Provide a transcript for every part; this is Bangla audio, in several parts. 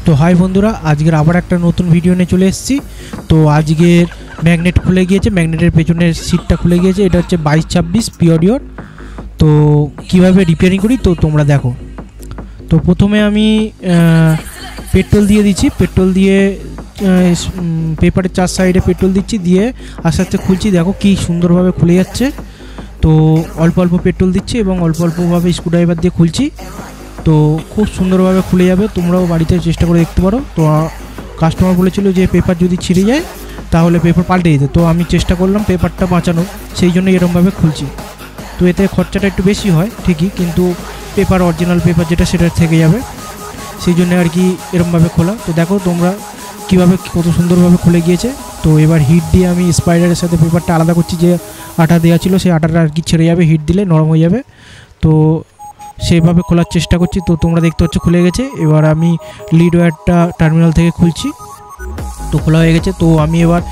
তো হাই বন্ধুরা, আজকের আবার একটা নতুন ভিডিও নিয়ে চলে এসেছি। তো আজকের ম্যাগনেট খুলে গিয়েছে, ম্যাগনেটের পেছনের সিটটা খুলে গিয়েছে। এটা হচ্ছে 2226 পিওরিওর। তো কিভাবে রিপেয়ারিং করি তো তোমরা দেখো। তো প্রথমে আমি পেট্রোল দিয়ে দিচ্ছি, পেট্রোল দিয়ে পেপারের চার সাইডে পেট্রোল দিচ্ছি, দিয়ে আস্তে আস্তে খুলছি। দেখো কি সুন্দরভাবে খুলে যাচ্ছে। তো অল্প অল্প পেট্রোল দিচ্ছি এবং অল্প অল্পভাবে স্ক্রুড্রাইভার দিয়ে খুলছি। তো খুব সুন্দরভাবে খুলে যাবে, তোমরাও বাড়িতে চেষ্টা করে দেখতে পারো। তো কাস্টমার বলেছিল যে পেপার যদি ছিঁড়ে যায় তাহলে পেপার পাল্টে দিতে, তো আমি চেষ্টা করলাম পেপারটা বাঁচানো, সেই জন্য এরকমভাবে খুলছি। তো এতে খরচাটা একটু বেশি হয় ঠিকই, কিন্তু পেপার অরিজিনাল পেপার যেটা সেটা থেকে যাবে, সেই জন্য আর কি এরকমভাবে খোলা। তো দেখো তোমরা কীভাবে কত সুন্দরভাবে খুলে গিয়েছে। তো এবার হিট দিয়ে আমি স্পাইডারের সাথে পেপারটা আলাদা করছি, যে আটা দেওয়া ছিল সেই আটাটা আর কি ছেড়ে যাবে, হিট দিলে নরম হয়ে যাবে। তো সেইভাবে খোলার চেষ্টা করছি। তো তোমরা দেখতে পাচ্ছ খুলে গেছে। এবার আমি লিড ওয়্যারটা টার্মিনাল থেকে খুলছি। তো খোলা হয়ে গেছে। তো আমি এবার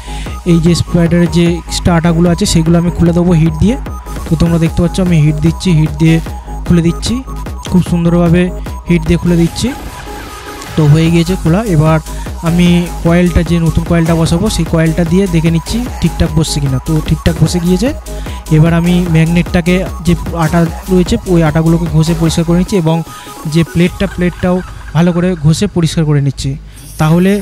এই যে স্পাইডারের যে এক্সট্রা আটাগুলো আছে সেগুলো আমি খুলে দেবো হিট দিয়ে। তো তোমরা দেখতে পাচ্ছ আমি হিট দিচ্ছি, হিট দিয়ে খুলে দিচ্ছি, খুব সুন্দরভাবে হিট দিয়ে খুলে দিচ্ছি। তো হয়ে গিয়েছে খোলা। এবার আমি কয়েলটা, যে নতুন কয়েলটা বসাবো সেই কয়েলটা দিয়ে দেখে নিচ্ছি ঠিকঠাক বসছে কিনা। তো ঠিকঠাক বসে গিয়েছে। এবার আমি ম্যাগনেটটাকে, যে আটা রয়েছে ওই আটাগুলোকে ঘষে পরিষ্কার করে নিচ্ছি, এবং যে প্লেটটাও ভালো করে ঘষে পরিষ্কার করে নিচ্ছি। তাহলে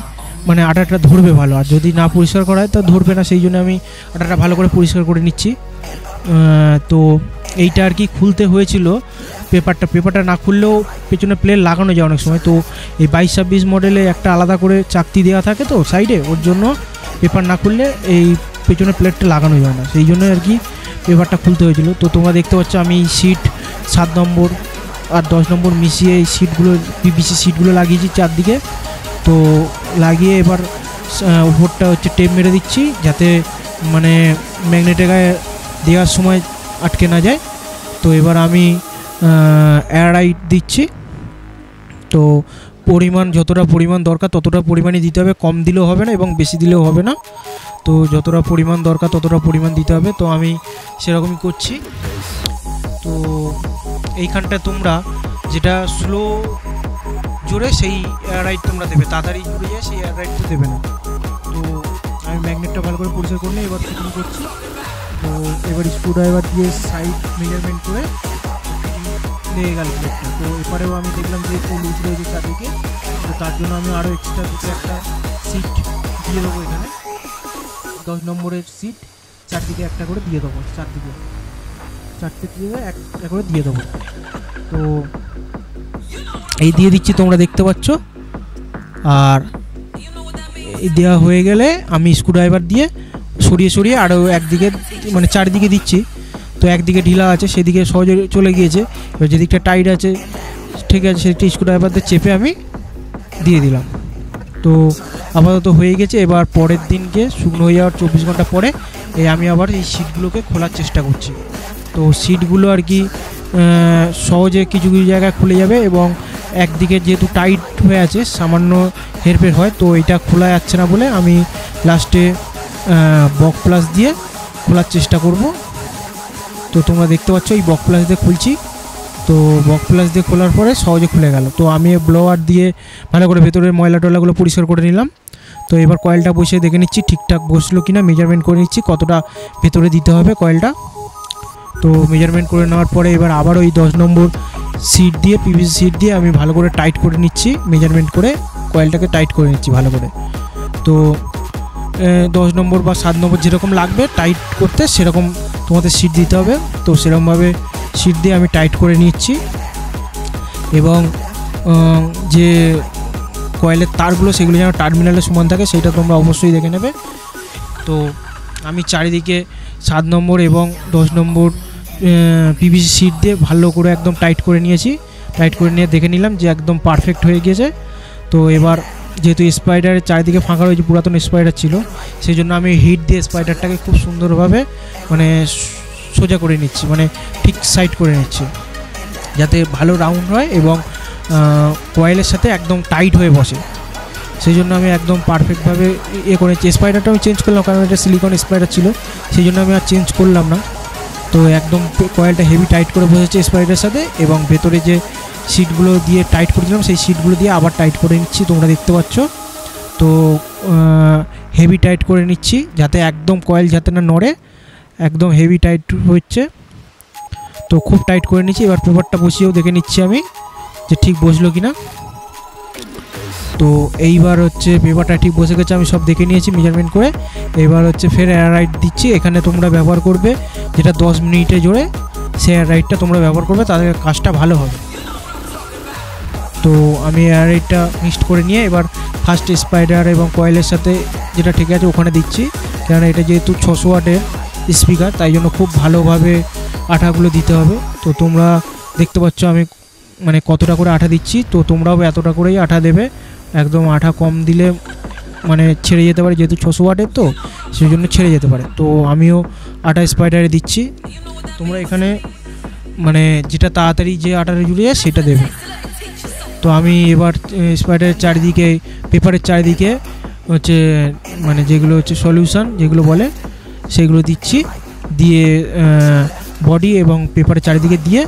মানে আটাটা ধরবে ভালো, আর যদি না পরিষ্কার করা হয় তা ধরবে না, সেই জন্য আমি আটাটা ভালো করে পরিষ্কার করে নিচ্ছি। তো এইটা আর কি খুলতে হয়েছিল পেপারটা না খুললেও পেছনে প্লেট লাগানো যায় অনেক সময়। তো এই 2226 মডেলে একটা আলাদা করে চাকতি দেওয়া থাকে তো সাইডে, ওর জন্য পেপার না খুললে এই পেছনে প্লেটটা লাগানো যায় না, সেই জন্য আর কি পেপারটা খুলতে হয়েছিল। তো তোমরা দেখতে পাচ্ছ আমি সিট 7 নম্বর আর 10 নম্বর মিশিয়ে এই সিটগুলো, পিভিসি সিটগুলো লাগিয়েছি চারদিকে। তো লাগিয়ে এবার উপরটা হচ্ছে টেপ মেরে দিচ্ছি, যাতে মানে ম্যাগনেটের গায়ে দেওয়ার সময় আটকে না যায়। তো এবার আমি এয়ারটাইট দিচ্ছি। তো পরিমাণ, যতটা পরিমাণ দরকার ততটা পরিমাণই দিতে হবে, কম দিলেও হবে না এবং বেশি দিলেও হবে না। তো যতটা পরিমাণ দরকার ততটা পরিমাণ দিতে হবে। তো আমি সেরকমই করছি। তো এইখানটা তোমরা যেটা স্লো জোরে সেই এয়ারটাইট তোমরা দেবে, তাড়াতাড়ি জুড়ে যায় সেই এয়ারটাইট তো দেবে না। তো আমি ম্যাগনেটটা ভালো করে পরিষ্কার করে নিয়ে এবার ফিটিং করছি। তো এবার স্ক্রুড্রাইভার দিয়ে সাইড মেজারমেন্ট করে লেগে গেল প্লেটটা। তো এবারেও আমি দেখলাম যে একটু লুজ রয়েছে চারদিকে, তো তার জন্য আমি আরও এক্সট্রা দুটো একটা সিট দিয়ে দেবো। এখানে 10 নম্বরের সিট চারদিকে একটা করে দিয়ে দেবো, চারদিকে চারটে দিয়ে একটা করে দিয়ে দেবো। তো এই দিয়ে দিচ্ছি, তোমরা দেখতে পাচ্ছ। আর এই দেওয়া হয়ে গেলে আমি স্ক্রুড্রাইভার দিয়ে সরিয়ে আরও একদিকে, মানে চারদিকে দিচ্ছি। তো একদিকে ঢিলা আছে সেদিকে সহজে চলে গিয়েছে, এবার যেদিকটা টাইট আছে ঠিক আছে সেদিকটা স্ক্রুড্রাইভার দিয়ে চেপে আমি দিয়ে দিলাম। তো আপাতত হয়ে গেছে। এবার পরের দিনকে শুকনো হয়ে যাওয়ার 24 ঘন্টা পরে আমি আবার এই সিটগুলোকে খোলার চেষ্টা করছি। তো সিটগুলো আর কি সহজে কিছু কিছু জায়গায় খুলে যাবে, এবং একদিকে যেহেতু টাইট হয়ে আছে সামান্য হেরফের হয়, তো এটা খোলা যাচ্ছে না বলে আমি লাস্টে বক প্লাস দিয়ে খোলার চেষ্টা করব। তো তোমরা দেখতে পাচ্ছ এই বক প্লাস দিয়ে খুলছি। তো বক প্লাস দিয়ে খোলার পরে সহজে খুলে গেল। তো আমি ব্লোয়ার দিয়ে ভালো করে ভেতরের ময়লা টয়লাগুলো পরিষ্কার করে নিলাম। তো এবার কয়েলটা বসিয়ে দেখে নিচ্ছি ঠিকঠাক বসলো কিনা, মেজারমেন্ট করে নিচ্ছি কতটা ভেতরে দিতে হবে কয়েলটা। তো মেজারমেন্ট করে নেওয়ার পরে এবার আবার ওই 10 নম্বর সিট দিয়ে, পিভিসি সিট দিয়ে আমি ভালো করে টাইট করে নিচ্ছি, মেজারমেন্ট করে কয়েলটাকে টাইট করে নিচ্ছি ভালো করে। তো 10 নম্বর বা 7 নম্বর যেরকম লাগবে টাইট করতে সেরকম তোমাদের সিট দিতে হবে। তো সেরকমভাবে সিট দিয়ে আমি টাইট করে নিচ্ছি, এবং যে কয়েলের তারগুলো সেগুলো যেন টার্মিনালে সমান থাকে সেটা তোমরা অবশ্যই দেখে নেবে। তো আমি চারিদিকে 7 নম্বর এবং 10 নম্বর পিভিসি সিট দিয়ে ভালো করে একদম টাইট করে নিয়েছি। টাইট করে নিয়ে দেখে নিলাম যে একদম পারফেক্ট হয়ে গিয়েছে। তো এবার যেহেতু স্পাইডারের চারিদিকে ফাঁকা রয়েছে, পুরাতন স্পাইডার ছিল, সেই জন্য আমি হিট দিয়ে স্পাইডারটাকে খুব সুন্দরভাবে মানে সোজা করে নিচ্ছি, মানে ঠিক সাইড করে নিচ্ছি, যাতে ভালো রাউন্ড হয় এবং কয়েলের সাথে একদম টাইট হয়ে বসে। সেই জন্য আমি একদম পারফেক্টভাবে করেছি। স্পাইডারটা আমি চেঞ্জ করলাম, কারণ এটা সিলিকন স্পাইডার ছিল, সেই জন্য আমি আর চেঞ্জ করলাম না। তো একদম কয়েলটা হেভি টাইট করে বসেছে স্পাইডারের সাথে, এবং ভেতরে যে সিটগুলো দিয়ে টাইট করেছিলাম সেই সিটগুলো দিয়ে আবার টাইট করে নিচ্ছি, তোমরা দেখতে পাচ্ছ। তো হেভি টাইট করে নিচ্ছি যাতে একদম কয়েল যাতে না নড়ে, একদম হেভি টাইট হচ্ছে। তো খুব টাইট করে নিচ্ছি। এবার পেপারটা বসিয়েও দেখে নিচ্ছি আমি যে ঠিক বসলো কি না। তো এইবার হচ্ছে পেপারটা ঠিক বসে গেছে, আমি সব দেখে নিয়েছি মেজারমেন্ট করে। এবার হচ্ছে ফের এয়ার রাইট দিচ্ছি। এখানে তোমরা ব্যবহার করবে যেটা 10 মিনিটে জোরে, সেই এয়ার রাইটটা তোমরা ব্যবহার করবে, তাদের কাজটা ভালো হবে। তো আমি এয়ার রাইটটা মিক্সড করে নিয়ে এবার ফার্স্ট স্পাইডার এবং কয়েলের সাথে যেটা ঠিক আছে ওখানে দিচ্ছি, কেননা এটা যেহেতু 600 ওয়াটের স্পিকার, তাই জন্য খুব ভালোভাবে আঠাগুলো দিতে হবে। তো তোমরা দেখতে পাচ্ছ আমি মানে কতটা করে আঠা দিচ্ছি, তো তোমরাও এতটা করেই আঠা দেবে। একদম আঠা কম দিলে মানে ছেড়ে যেতে পারে, যেহেতু 600 ওয়াটের তো সেই জন্য ছেড়ে যেতে পারে। তো আমিও আঠা স্পাইডারে দিচ্ছি। তোমরা এখানে মানে যেটা তাড়াতাড়ি যে আঠাটা জুড়ে যায় সেটা দেবে। তো আমি এবার স্পাইডারের চারিদিকে, পেপারের চারিদিকে হচ্ছে মানে যেগুলো হচ্ছে সলিউশন যেগুলো বলে সেগুলো দিচ্ছি, দিয়ে বডি এবং পেপারের চারিদিকে দিয়ে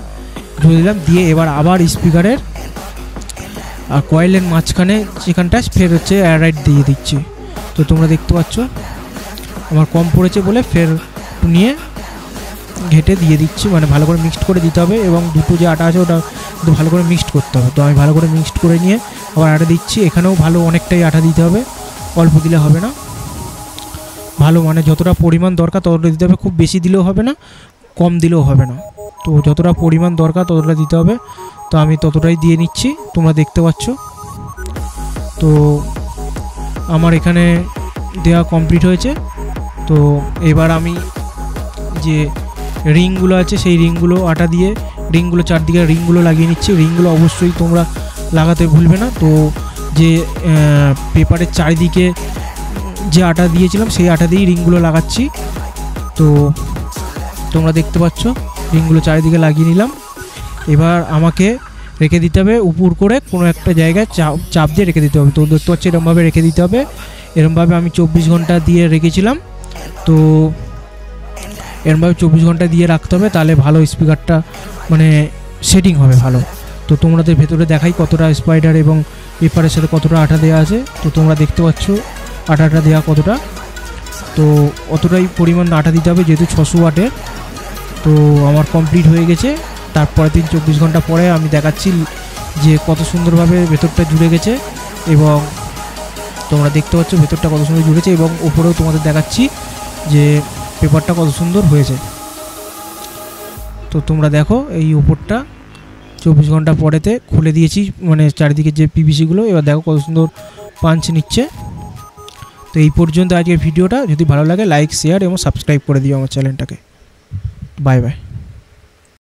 জুড়ে দিলাম। দিয়ে এবার আবার স্পিকারের আর কয়েলের মাঝখানে যেখানটায় ফের হচ্ছে এয়ার রাইট দিয়ে দিচ্ছি। তো তোমরা দেখতে পাচ্ছ আমার কম পড়েছে বলে ফের নিয়ে ঘেটে দিয়ে দিচ্ছি, মানে ভালো করে মিক্সড করে দিতে হবে, এবং দুটো যে আটা আছে ওটা ভালো করে মিক্সড করতে হবে। তো আমি ভালো করে মিক্সড করে নিয়ে আবার আটা দিচ্ছি। এখানেও ভালো অনেকটাই আটা দিতে হবে, অল্প দিলে হবে না, ভালো মানে যতটা পরিমাণ দরকার ততটা দিতে হবে, খুব বেশি দিলেও হবে না, কম দিলেও হবে না। তো যতটা পরিমাণ দরকার ততটা দিতে হবে। তো আমি ততটাই দিয়ে নিচ্ছি, তোমরা দেখতে পাচ্ছ। তো আমার এখানে দেওয়া কমপ্লিট হয়েছে। তো এবার আমি যে রিংগুলো আছে সেই রিংগুলো আটা দিয়ে রিংগুলো চারদিকে রিংগুলো লাগিয়ে নিচ্ছি। রিংগুলো অবশ্যই তোমরা লাগাতে ভুলবে না। তো যে পেপারের চারিদিকে যে আটা দিয়েছিলাম সেই আটা দিয়েই রিংগুলো লাগাচ্ছি। তো তোমরা দেখতে পাচ্ছ রিংগুলো চারিদিকে লাগিয়ে নিলাম। এবার আমাকে রেখে দিতে হবে উপর করে কোনো একটা জায়গায় চাপ দিয়ে রেখে দিতে হবে। তো দেখতে পাচ্ছি এরমভাবে রেখে দিতে হবে। এরমভাবে আমি 24 ঘন্টা দিয়ে রেখেছিলাম। তো এরমভাবে 24 ঘন্টা দিয়ে রাখতে হবে, তাহলে ভালো স্পিকারটা মানে সেটিং হবে ভালো। তো তোমাদের ভেতরে দেখাই কতটা স্পাইডার এবং পেপারের সাথে কতটা আঠা দেওয়া আছে। তো তোমরা দেখতে পাচ্ছ আঠাটা দেওয়া কতটা, তো অতটাই পরিমাণ আঠা দিতে হবে যেহেতু 600 ওয়াটের। তো আমার কমপ্লিট হয়ে গেছে। তারপরে 24 ঘন্টা পরে আমি দেখাচ্ছি যে কত সুন্দরভাবে ভেতরটা জুড়ে গেছে, এবং তোমরা দেখতে পাচ্ছ ভেতরটা কত সুন্দর জুড়েছে, এবং উপরেও তোমাদের দেখাচ্ছি যে পেপারটা কত সুন্দর হয়েছে। তো তোমরা দেখো এই উপরটা 24 ঘন্টা পরেতে খুলে দিয়েছি, মানে চারিদিকে যে পিভিসিগুলো, এবার দেখো কত সুন্দর পাঞ্চ নিচ্ছে। তো এই পর্যন্ত আজকের ভিডিওটা। যদি ভালো লাগে লাইক, শেয়ার এবং সাবস্ক্রাইব করে দিও আমার চ্যানেলটাকে। Bye bye.